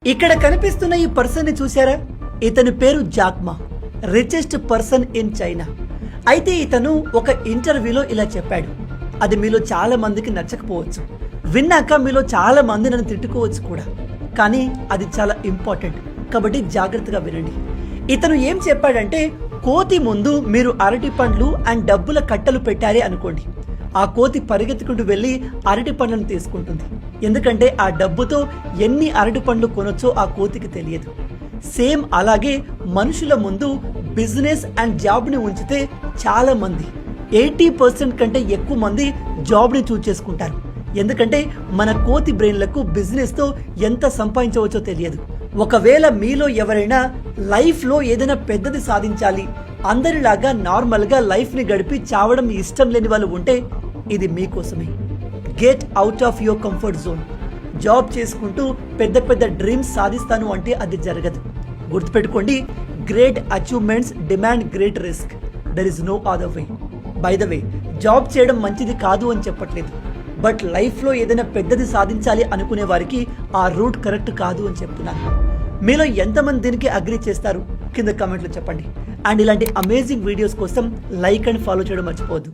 ఇక్కడ కనిపిస్తున్న ఈ పర్సన్ ని చూసారా? ఇతని పేరు Jack Ma, richest person in China. అయితే ఇతను ఒక ఇంటర్వ్యూలో ఇలా చెప్పాడు. అది మీలో చాలా మందికి నచ్చకపోవచ్చు, విన్నాక మీలో చాలా మంది నన్ను తిట్టుకోవచ్చు కూడా, కానీ అది చాలా ఇంపార్టెంట్ కాబట్టి జాగ్రత్తగా వినండి. ఇతను ఏం చెప్పాడంటే, కోతి ముందు మీరు అరటి పండ్లు అండ్ డబ్బుల కట్టలు పెట్టారే అనుకోండి, ఆ కోతి పరిగెత్తుకుంటూ వెళ్ళి అరటి పండ్లను తీసుకుంటుంది. ఎందుకంటే ఆ డబ్బుతో ఎన్ని అరటి పండ్లు కొనొచ్చో ఆ కోతికి తెలియదు. సేమ్ అలాగే మనుషుల ముందు బిజినెస్ అండ్ జాబ్ని ఉంచితే చాలా మంది 80% కంటే ఎక్కువ మంది జాబ్ని చూస్ చేసుకుంటారు. ఎందుకంటే మన కోతి బ్రెయిన్లకు బిజినెస్తో ఎంత సంపాదించవచ్చో తెలియదు. ఒకవేళ మీలో ఎవరైనా లైఫ్లో ఏదైనా పెద్దది సాధించాలి, అందరిలాగా నార్మల్గా లైఫ్ని గడిపి చావడం ఇష్టం లేని వాళ్ళు ఉంటే ఇది మీకోసమే. Get out of your comfort zone. Job చేసుకుంటూ పెద్ద పెద్ద డ్రీమ్స్ సాధిస్తాను అంటే అది జరగదు. గుర్తుపెట్టుకోండి, great achievements demand great risk. There is no other way. By the way, job చేయడం మంచిది కాదు అని చెప్పట్లేదు, బట్ లైఫ్లో ఏదైనా పెద్దది సాధించాలి అనుకునే వారికి ఆ రూట్ కరెక్ట్ కాదు అని చెప్తున్నాను. మీలో ఎంతమంది దీనికి అగ్రీ చేస్తారు కింద కామెంట్లో చెప్పండి. అండ్ ఇలాంటి అమేజింగ్ వీడియోస్ కోసం లైక్ అండ్ ఫాలో చేయడం మర్చిపోవద్దు.